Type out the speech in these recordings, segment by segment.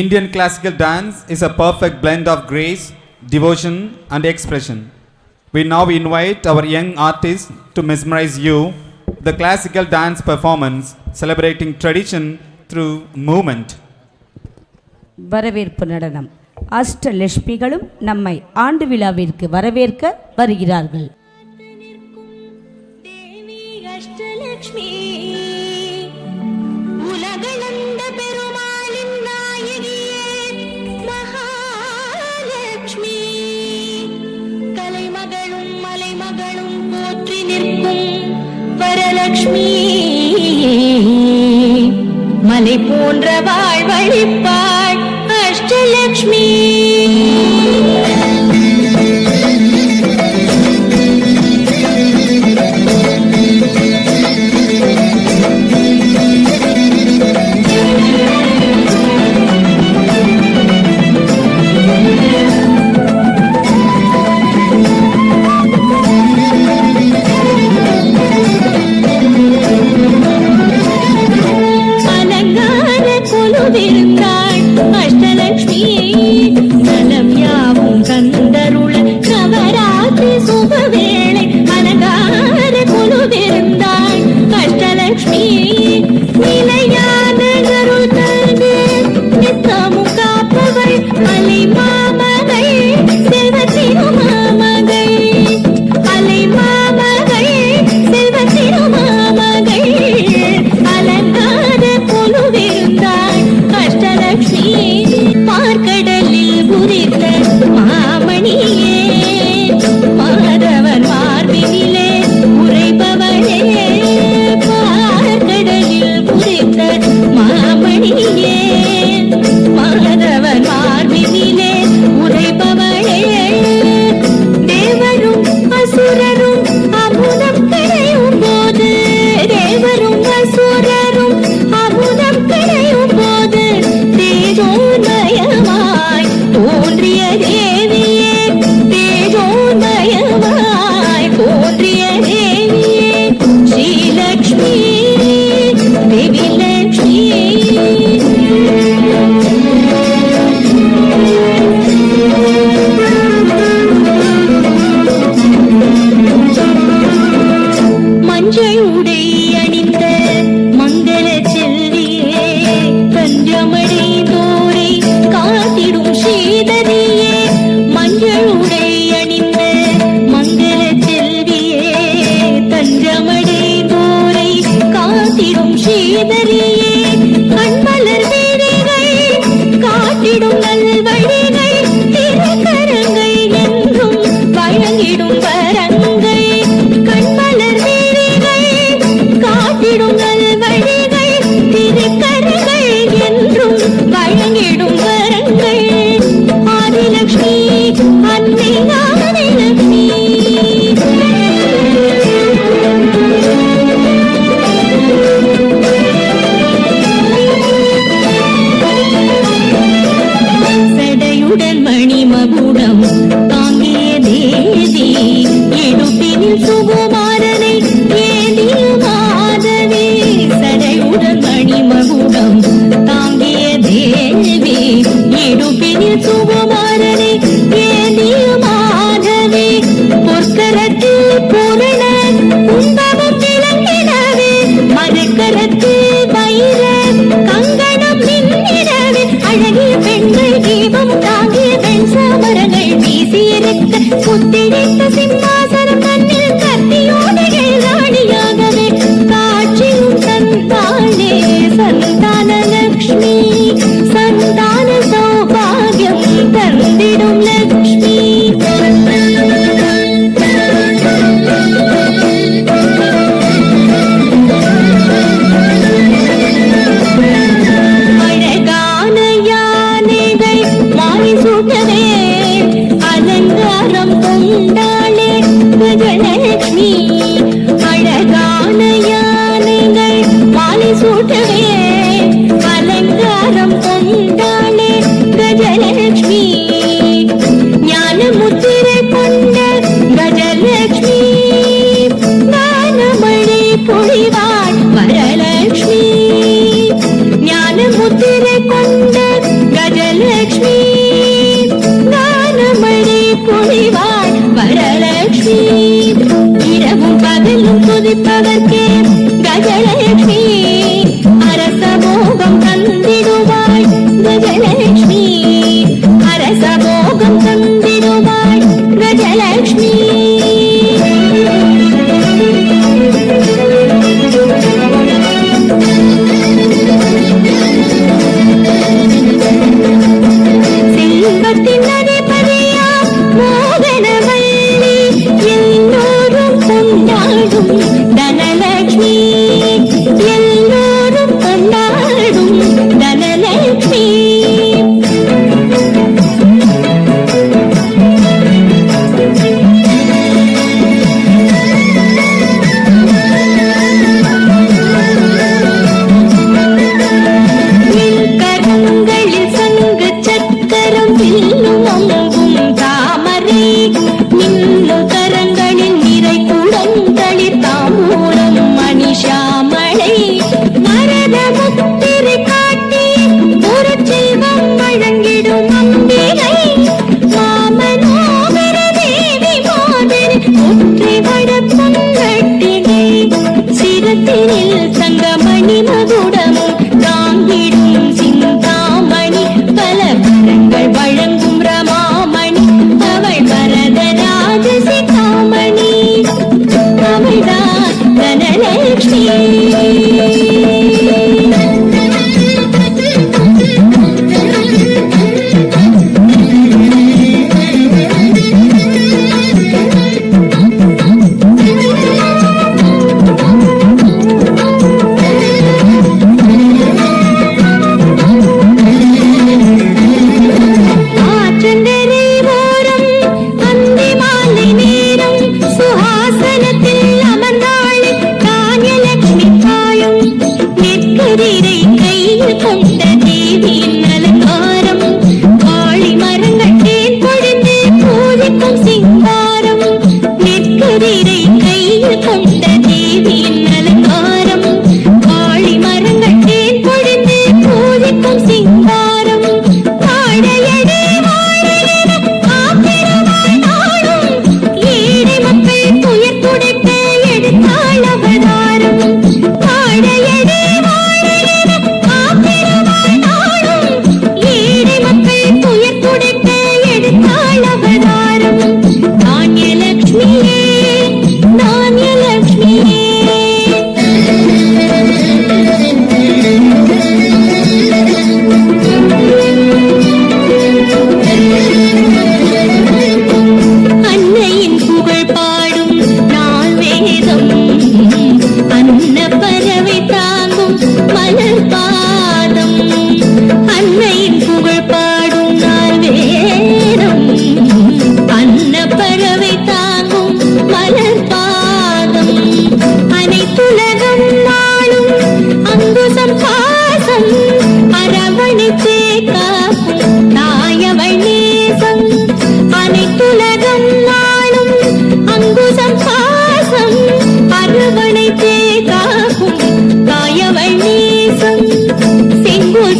Indian classical dance is a perfect blend of grace, devotion, and expression. We now invite our young artists to mesmerize you, the classical dance performance celebrating tradition through movement. வரவேற்பு நடனம். அஷ்டலட்சுமிகளும் நம்மை ஆண்டு விழாவிற்கு வரவேற்க வருகிறார்கள். வரலட்சுமி மலை போன்ற வாழ்வழிப்பாள் அஷ்டலட்சுமி. வரலட்சுமி ஞான முத்திரை கொண்ட துதிப்பவர்க்கே கஜலட்சுமி அரசமோகம் தந்திடுவாய் கஜலட்சுமி அரசமோகம் தந்திடுவாய் கஜலட்சுமி செல்வத்தின் அதிபதியா மோகனவல்லி எல்லோரும் கொண்டாடும் தனலட்சுமி எல்லோரும் கொண்டாடும் தனலட்சுமி சங்கமணி மகுடமும் தாங்கிடும் சிந்தாமணி பல பரங்கள் வழங்கும் ரமாமணி அவள் வரதராஜ சிகாமணி அவள்தான் தனலட்சுமி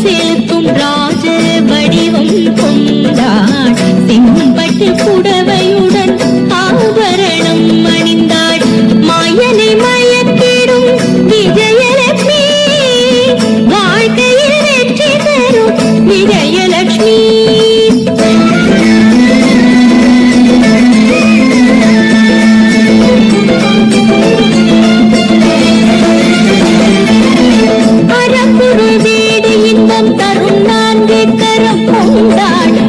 செலுத்தும் ராஜ வடிவம் கொண்டாள் செம்பட்டு புடவையுடன் ஆபரணம் அணிந்தாள் மாயனை மயக்கிடும் விஜயலட்சுமி வாழ்க்கையில் வெற்றி தரும் விஜயலட்சுமி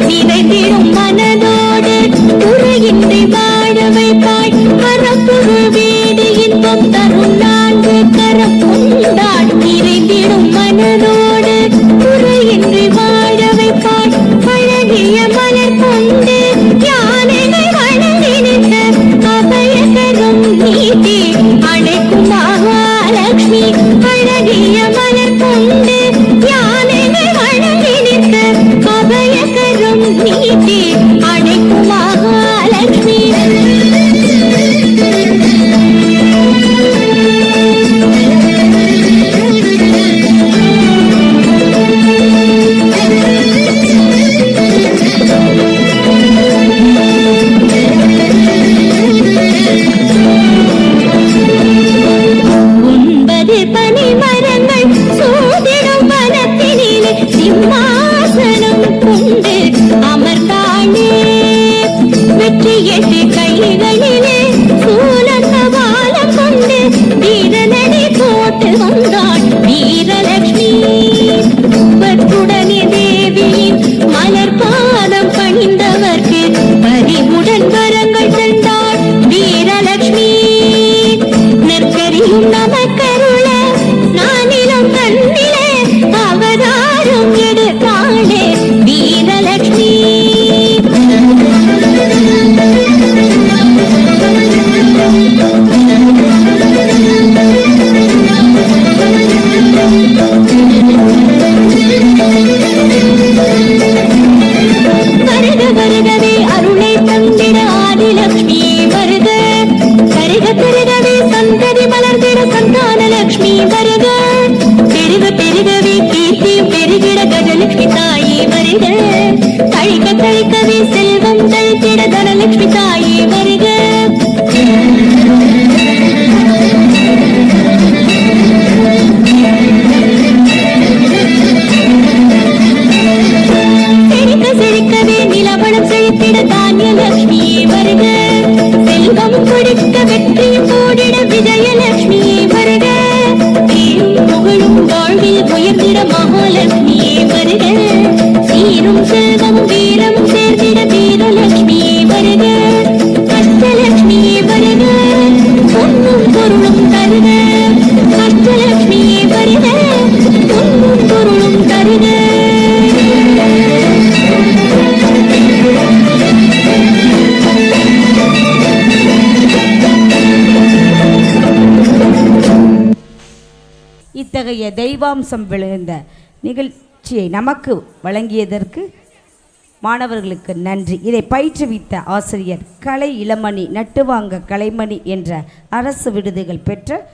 நிறைந்திடும் மனதோடு உரையின்றி வாழ வைப்பாய் மரப்புரு வீடு இன்பம் தரும் நான்கு கரம் கொண்டாள் நிறைந்திடும் மனதோடு உரையின்றி வாழ வைப்பாய் அழகிய மலர் கொண்டு யானைகள் வணங்கி நின்ற அபயகரம் நீட்டி அழைக்கும் மகாலட்சுமி அழகிய மலர் கொண்டு யானைகள் வணங்கி நின்ற அபயகரம் நீட்டி அழைக்கும் மகாலட்சுமி வந்தாள் வீரலட்சுமி. பற்றுடனே தேவியின் மலர் பாதம் பணிந்தவர்க்கு பரிவுடன் வரங்கள் தந்தாள் வீரலட்சுமி. நெற்கரியும் நமக்கருள நானிலம் கண்ணிலே அவதாரம் எடுத்தாளே வீரலட்சுமி. வருக வருகவே அருளை தந்திட ஆதிலட்சுமி வருக. கருக பெருகவே சந்ததி மலர்ந்திட சந்தான லட்சுமி வருக. பெருக பெருகவே கீர்த்தியும் பெருகிட கஜலட்சுமி தாயே வருக. தழிக்க தழிக்கவே செல்வம் தழித்திட தனலட்சுமி தாயே வருக. செழிக்க செழிக்கவே நிலவளம் செழித்திட தானியலட்சுமியே வருக. செல்வம் கொடுக்க வெற்றியும் கூடிட விஜயலட்சுமியே வருக. தீரும் புகழும் வாழ்வில் உயர்ந்திட மகாலட்சுமியே வருக. சீரும் செல்வமும் வீரமும் சேர்ந்திட வீரலட்சுமியே வருக. அஷ்டலட்சுமியே வருக. பொன்னும் பொருளும் தருக. அஷ்டலட்சுமியே வருக. பொன்னும் பொருளும் தருக. இத்தகைய தெய்வாம்சம் விளைந்த நிகழ்ச்சியை நமக்கு வழங்கியதற்கு மாணவர்களுக்கு நன்றி. இதை பயிற்றுவித்த ஆசிரியர் கலை இளமணி நட்டுவாங்க கலைமணி என்ற அரசு விருதுகள் பெற்ற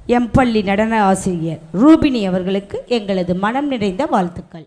எம்பள்ளி நடன ஆசிரியர் ரூபினி அவர்களுக்கு எங்களது மனம் நிறைந்த வாழ்த்துக்கள்.